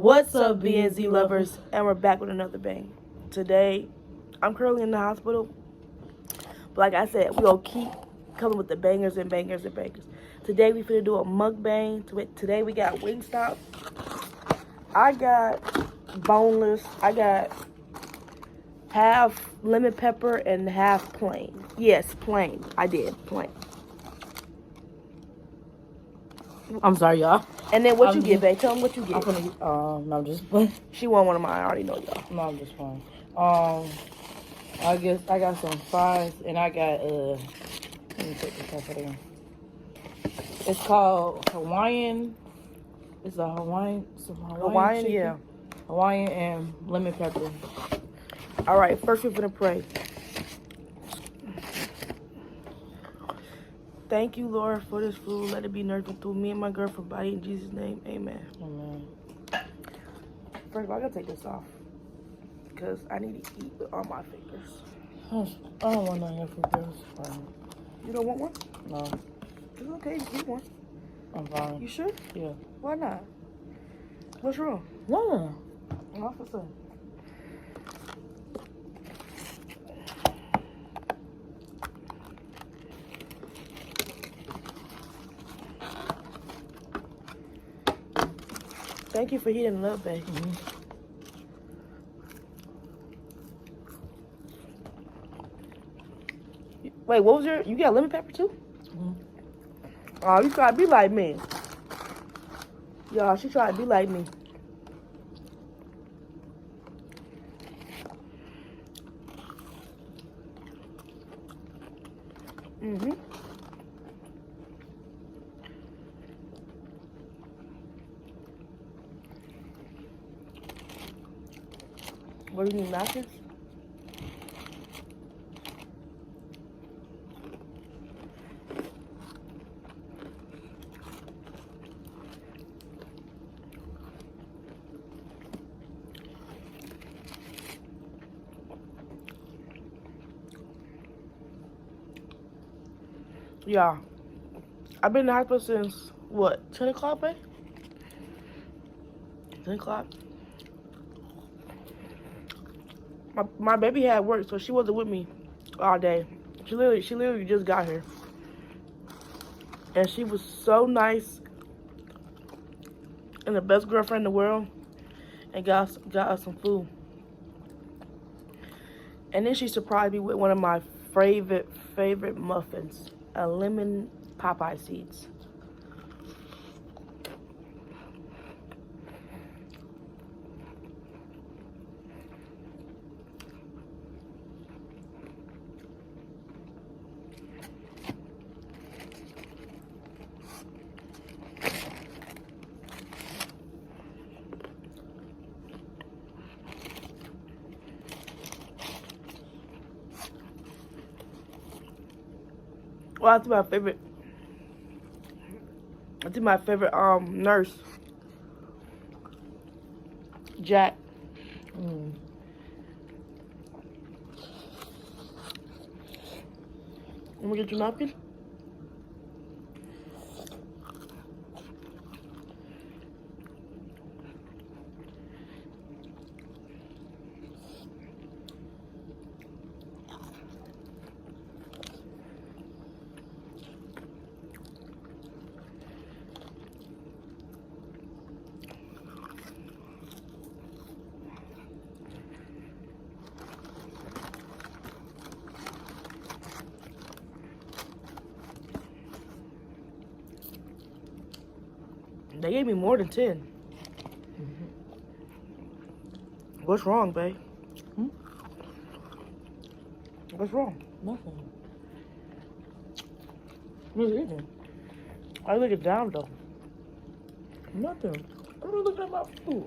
What's up, B&Z lovers? And we're back with another bang. Today, I'm currently in the hospital. But like I said, we're going to keep coming with the bangers and bangers and bangers. Today, we finna do a mukbang. Today, we got Wingstop. I got boneless. I got half lemon pepper and half plain. Yes, plain. I did, plain. I'm sorry, y'all. And then what you get, babe? Tell them what you get. No, I'm just playing. She won one of mine. I already know, y'all. No, I'm just playing. I guess I got some fries, and I got, let me take this off of there. It's called Hawaiian. It's a Hawaiian chicken. Yeah. Hawaiian and lemon pepper. All right, first we're gonna pray. Thank you, Lord, for this food. Let it be nourished through me and my girlfriend body. In Jesus' name, amen. Amen. First of all, I gotta take this off because I need to eat with all my fingers. I don't want none of your food. You don't want one? No. It's okay, just eat one. I'm fine. You sure? Yeah. Why not? What's wrong? No. I'm off for some. Thank you for heating it up, babe. Wait, what was you got lemon pepper too? Oh, you try to be like me. Y'all, she tried to be like me. What do you need, napkins? Yeah. I've been in the hospital since, what, 10 o'clock, babe? 10 o'clock? My baby had work, so she wasn't with me all day. She literally just got here. And she was so nice and the best girlfriend in the world and got us some food. And then she surprised me with one of my favorite muffins, a lemon Popeye seeds. Well, I think my favorite nurse, Jack. Let me get you a napkin. They gave me more than 10. What's wrong, babe? What's wrong? Nothing. What's eating? I look it down though. Nothing. I'm just looking at my food.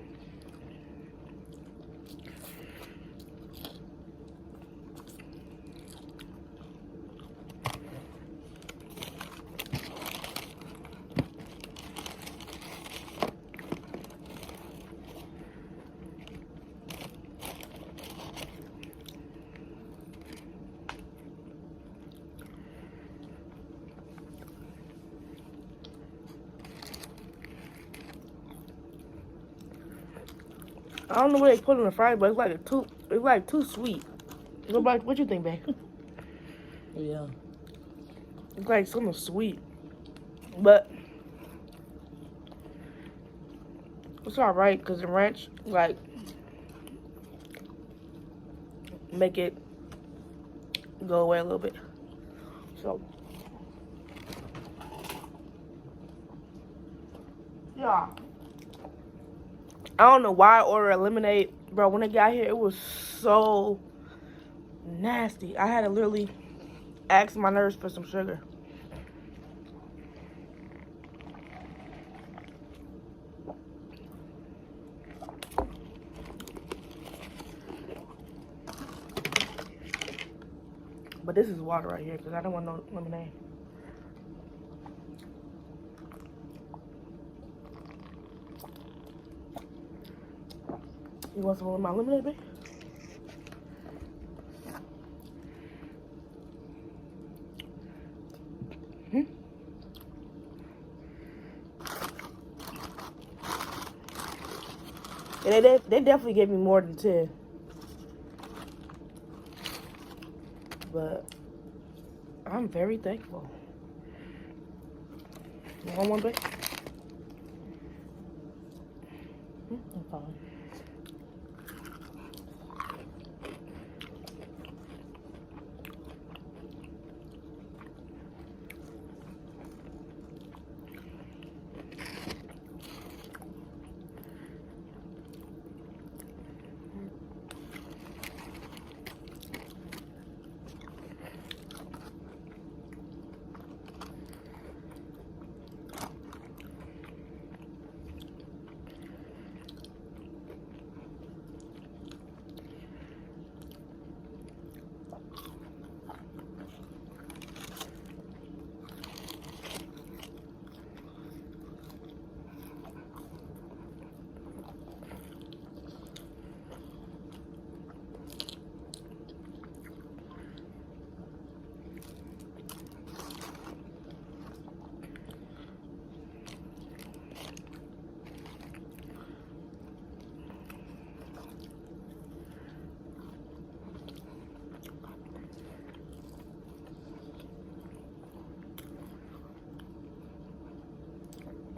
I don't know what they put in the fries, but it's like too sweet. What you think, babe? Yeah. It's like something sweet, but it's all right because the ranch like make it go away a little bit. So yeah, I don't know why I ordered lemonade, bro. When it got here, it was so nasty. I had to literally ask my nurse for some sugar. But this is water right here because I don't want no lemonade. You want some of my lemonade, babe? Hmm? And they definitely gave me more than 10. But I'm very thankful. You want one, babe? I'm fine.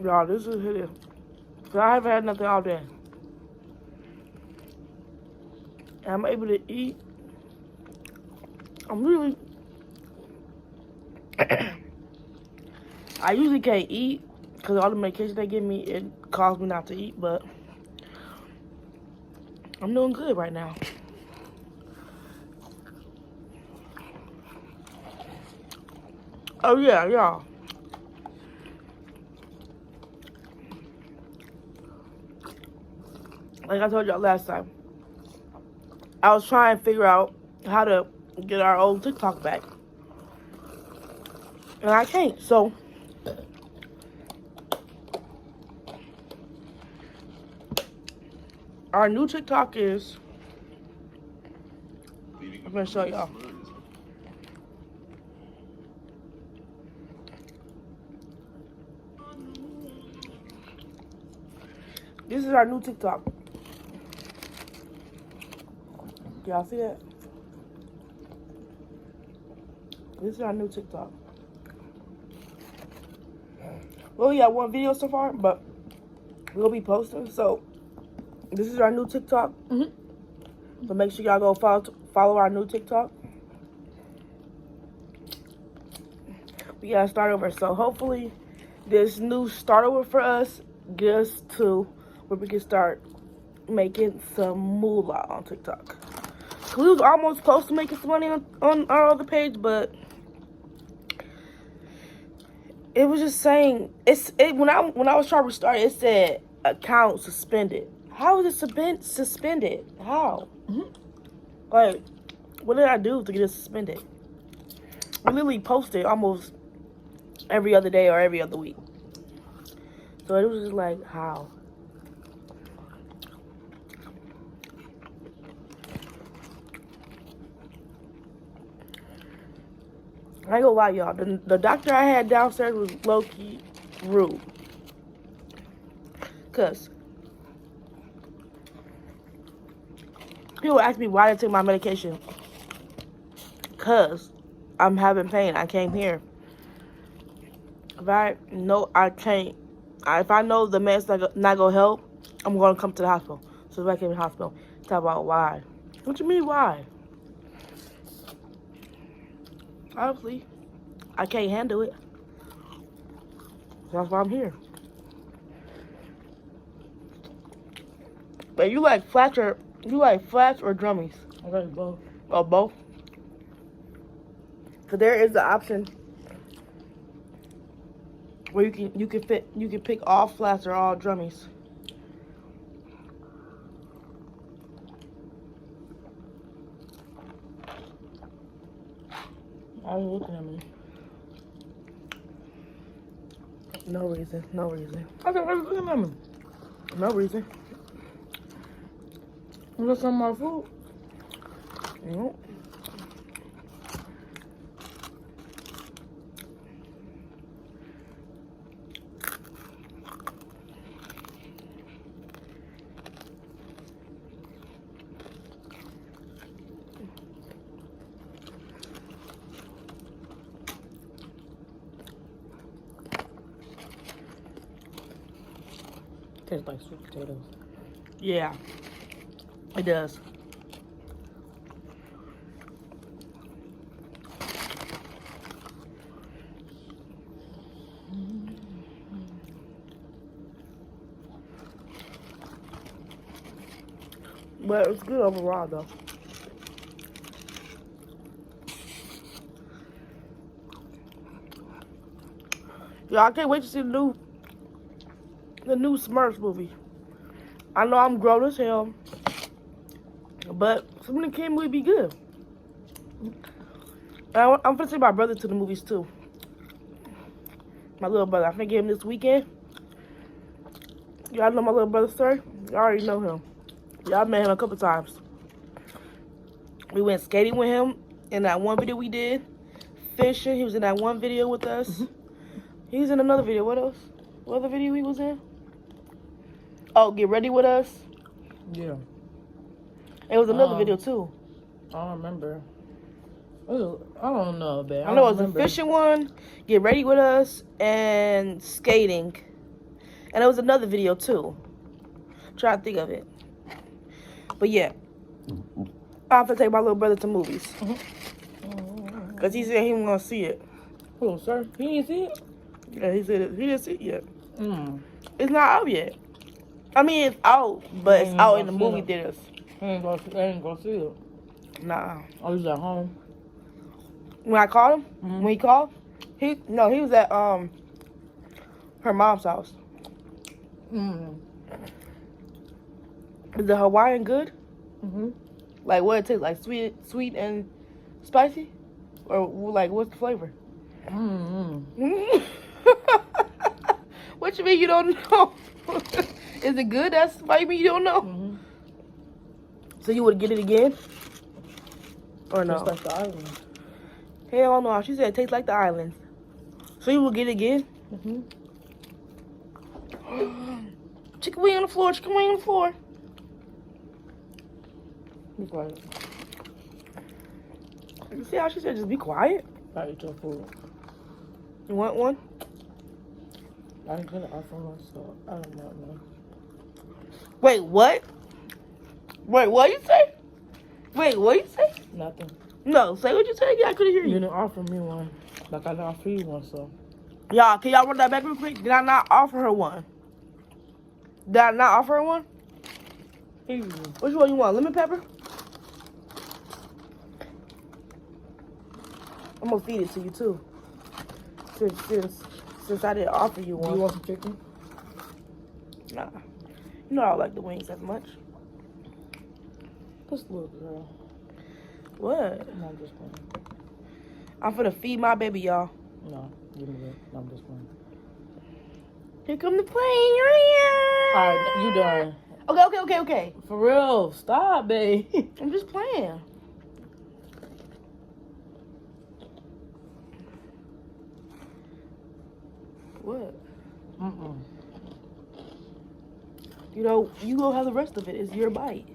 Y'all, this is hitting. So I haven't had nothing all day. And I'm able to eat. I'm really... I usually can't eat because all the medication they give me, it causes me not to eat, but I'm doing good right now. Oh yeah, y'all. Like I told y'all last time, I was trying to figure out how to get our old TikTok back. And I can't, so our new TikTok is, I'm gonna show y'all. This is our new TikTok. Y'all see that? This is our new TikTok. We only got one video so far, but we'll be posting. So this is our new TikTok. So make sure y'all go follow our new TikTok. We gotta start over. So hopefully this new start over for us gets us to where we can start making some moolah on TikTok. We was almost close to making some money on our other page, but it was just saying when I was trying to restart, it said account suspended. How is it suspended? How? Like, what did I do to get it suspended? We literally posted almost every other day or every other week. So it was just like, how? I ain't gonna lie, y'all. The doctor I had downstairs was low-key rude. Because People ask me why I take my medication. Cause I'm having pain. I came here. If I know I can't, if I know the med's not gonna help, I'm gonna come to the hospital. So if I came to the hospital, talk about why. What you mean why? Obviously, I can't handle it. That's why I'm here. But you like flats or drummies? I got both. Or both? So there is the option where you can pick all flats or all drummies. I was looking at me. No reason. No reason. I said, why you looking at me? No reason. You got some of my food? Nope. Tastes like sweet potatoes. Yeah, it does. But it's good overall, though. Yeah, I can't wait to see the new Smurfs movie. I know I'm grown as hell, but some of the kid movie be good. I'm gonna take my brother to the movies too. My little brother. I'm gonna get him this weekend. Y'all know my little brother's story? Y'all already know him. Y'all met him a couple times. We went skating with him in that one video we did. Fishing. He was in that one video with us. He was in another video. What else? What other video he was in? Oh, Get Ready With Us. Yeah. It was another video too. I don't remember. I don't know, babe. I know it was the fishing one, Get Ready With Us, and skating. And there was another video too. Try to think of it. But yeah. I'm gonna take my little brother to movies. Because he said he wasn't gonna see it. Oh, sir? He didn't see it? Yeah, he said he didn't see it yet. Mm. It's not out yet. I mean, it's out, but it's out in the movie theaters. He ain't gonna see it. Nah. Oh, he's at home. When I called him, when he called, he was at her mom's house. Is the Hawaiian good? Like what it tastes like, sweet and spicy, or like what's the flavor? What you mean you don't know? Is it good? That's why you mean you don't know. So you would get it again, or no? Tastes like the island. Hell no. She said it tastes like the islands. So you will get it again? Chicken wing on the floor. Chicken wing on the floor. Be quiet. You see how she said just be quiet? I eat your food. You want one? I ain't gonna offer myself. I don't know. Wait, what? Wait, what you say? Wait, what you say? Nothing. No, say what you said again. I couldn't hear You you. didn't offer me one. Like I didn't offer you one, so. Y'all, can y'all run that back real quick? Did I not offer her one? Did I not offer her one? Which one you want? Lemon pepper? I'm gonna feed it to you too. Since I didn't offer you one. Do you want some chicken? Nah. You know I don't like the wings as much. This little girl. What? No, I'm just playing. I'm finna feed my baby, y'all. No, give me that. No, I'm just playing. Here come the plane. You're here. Alright, you done. Okay. For real, stop, babe. I'm just playing. What? You know, you gonna have the rest of it. It's your bite.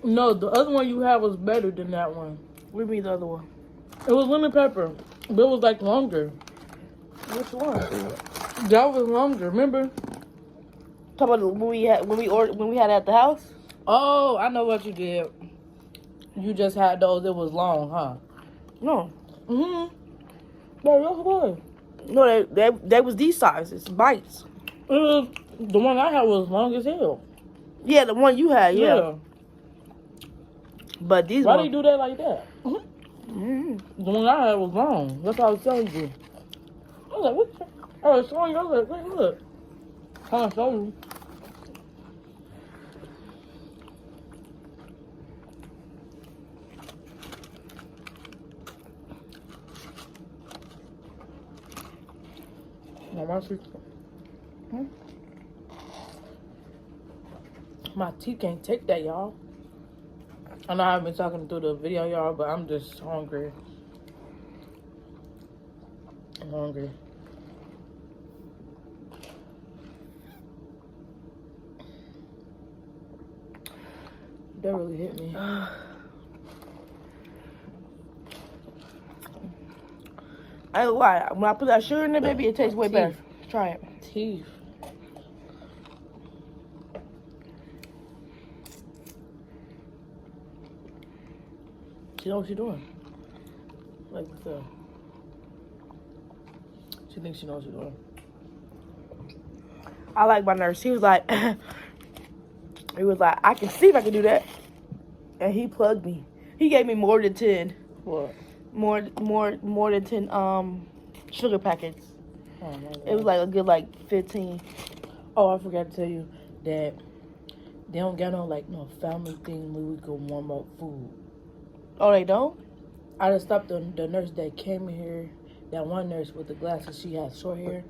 No, the other one you had was better than that one. What do you mean the other one? It was lemon pepper, but it was like longer. Which one? That was longer. Remember? Talk about when we had it at the house. Oh, I know what you did. You just had those. It was long, huh? No, Mhm. No, that's good. no, they was these sizes, bites. The one I had was long as hell. Yeah, the one you had, yeah. But these Why ones, they do that like that? mm, The one I had was long. That's what I was telling you. I was like, what? I was showing you. I was like, wait, look. Trying to show you. My teeth can't take that, y'all. I know I've been talking through the video, y'all, but I'm just hungry. I'm hungry. That really hit me. I ain't lie. When I put that sugar in there, baby, it tastes way better. Try it. Teeth. She know what she's doing. Like, she thinks she knows what she's doing. I like my nurse. He was like, I can see if I can do that. And he plugged me. He gave me more than 10. What? More than 10 sugar packets. Oh, my God. It was like a good 15. Oh, I forgot to tell you that they don't got no family thing where we could warm up food. Oh, they don't? I just stopped the nurse that came in here. That one nurse with the glasses. She has short hair,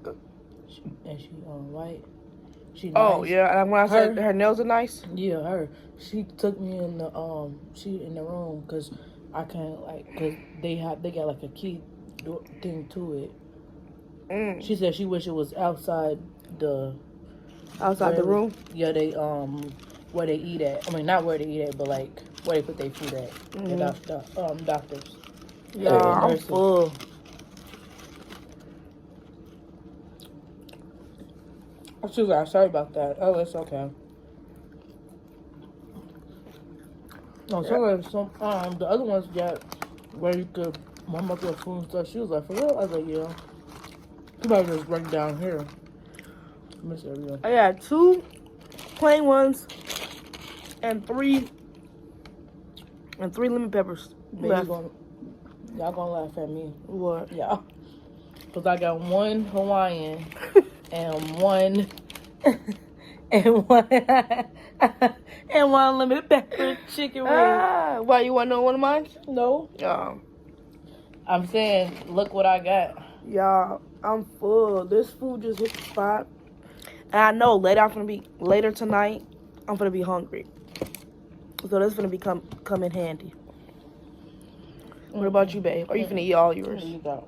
and she white. She nice. Oh yeah, and when I said her nails are nice. Yeah, her. She took me in the in the room because I can't because they got like a key thing to it. Mm. She said she wish it was outside the room. Yeah, they where they eat at. I mean, not where they eat at, but like where they put their food at. Mm-hmm. The doctors. Yeah, I'm full. She was like, sorry about that. Oh, it's okay. No, some the other ones got where you could warm up your food and stuff. She was like, for real? I was like, yeah. You might just bring down here. Miss everyone. I got 2 plain ones and 3 lemon peppers. Y'all gonna laugh at me. What? Yeah. Because I got 1 Hawaiian and 1 and 1 and 1 unlimited pepper chicken wing. Why, you want to know one of mine? No. I'm saying, look what I got. Y'all, I'm full. This food just hit the spot. And I know later tonight, I'm gonna be hungry. So this gonna come in handy. What about you, babe? Are you finna eat all yours? You go.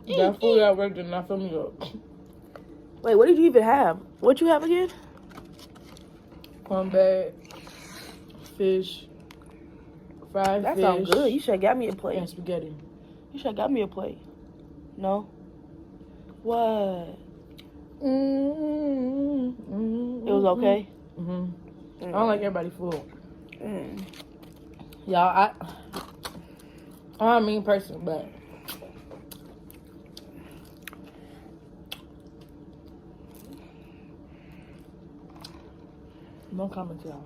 That food at work did not fill me up. Wait, what did you even have? What you have again? Cornbread, fish, fried That fish. sounds good. You should have got me a plate. And spaghetti. You should have got me a plate. No? What? Mm-hmm. It was okay? Mm-hmm. I don't like everybody food. Mm. Y'all, I'm a mean person, but no comments, y'all.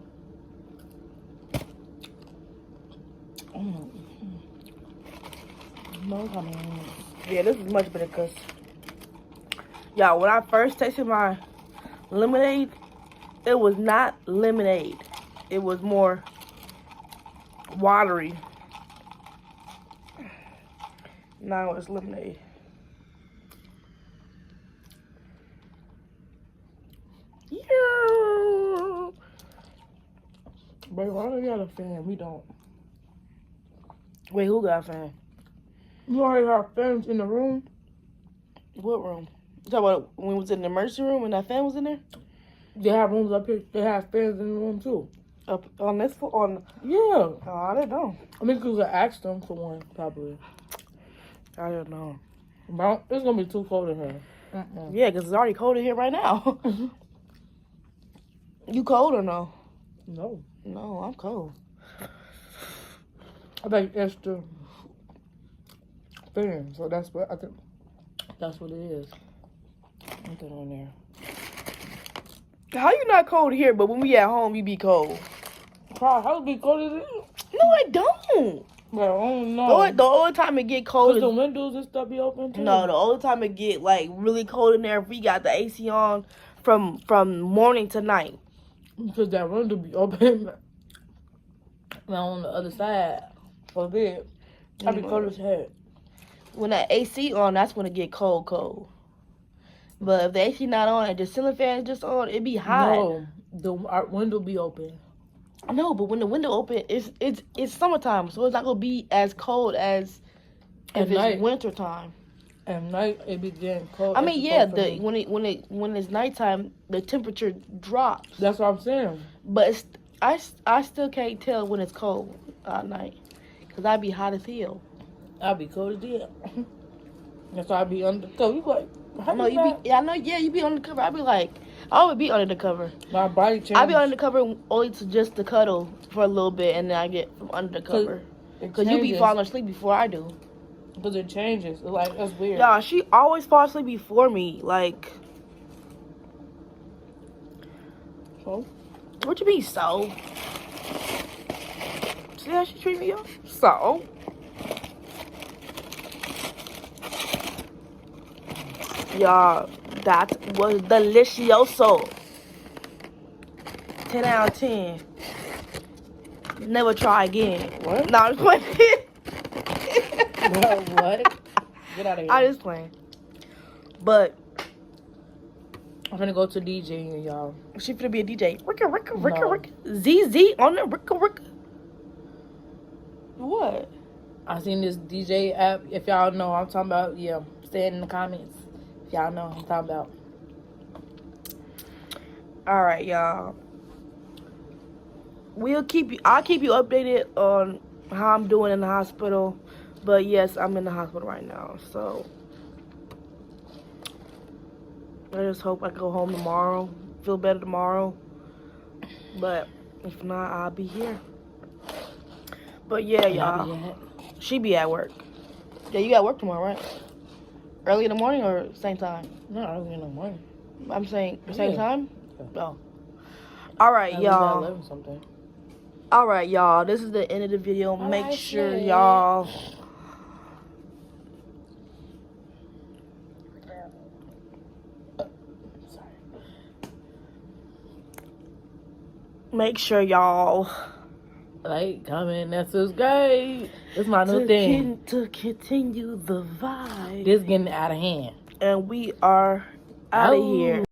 No comments. Yeah, this is much better because, y'all, when I first tasted my lemonade, it was not lemonade. It was more watery. Now it's lemonade. Yeah. But why do you got a fan? We don't. Wait, who got a fan? You already have fans in the room? What room? You talking about when we was in the emergency room and that fan was in there? They have rooms up here. They have fans in the room too. Up on this floor? On Yeah. Oh, I didn't know. I mean, because I asked them for one, probably. I don't know. But it's gonna be too cold in here. Yeah, because it's already cold in here right now. You cold or no? No. No, I'm cold. I think extra fan, so that's what I think. That's what it is. Put that on there. How you not cold here, but when we at home, you be cold? How be cold as it is? No, I don't. Well, I don't know. The only time it get cold Cause is... the windows and stuff be open too. No, the only time it get, like, really cold in there if we got the AC on from morning to night. Because that window be open. Now on the other side of it, I be cold as heck. When that AC on, that's when it get cold. But if the AC not on and the ceiling fan is just on, it be hot. No, our window be open. I know, but when the window open, it's summertime, so it's not gonna be as cold as if it's winter time. At night, it be getting cold. I mean, yeah, when it's nighttime, the temperature drops. That's what I'm saying. But I still can't tell when it's cold at night, cause I be hot as hell. I be cold as hell. That's why I be under the cover. You like? I know you be. Yeah, I know. Yeah, you be under the cover. I be like, I always be under the cover. My body changes. I be under the cover only to just to cuddle for a little bit, and then I get from under the cover. Cause you be falling asleep before I do. Because it changes. It's like, that's weird. Yeah, she always falls asleep before me. Like, So? what you mean, so? See how she treat me, y'all? So? Y'all, that was delicioso. 10 out of 10. Never try again. What? No, I'm just playing. What? Get out of here. I'm just playing. But I'm gonna go to DJing, y'all. she finna be a DJ. Ricka. No. ZZ on the Ricka. What? I seen this DJ app. If y'all know what I'm talking about, yeah, say it in the comments. If y'all know what I'm talking about. All right, y'all. I'll keep you updated on how I'm doing in the hospital. But yes, I'm in the hospital right now. So I just hope I go home tomorrow. Feel better tomorrow. But if not, I'll be here. But yeah, y'all. She be at work. Yeah, you got work tomorrow, right? Early in the morning or same time? Not early in the morning. I'm saying same time? Yeah. Oh. All right, y'all. 11 something. All right, y'all. This is the end of the video. Make sure y'all like, comment, and subscribe. It's my new thing. To continue the vibe. This getting out of hand. And we are out of here.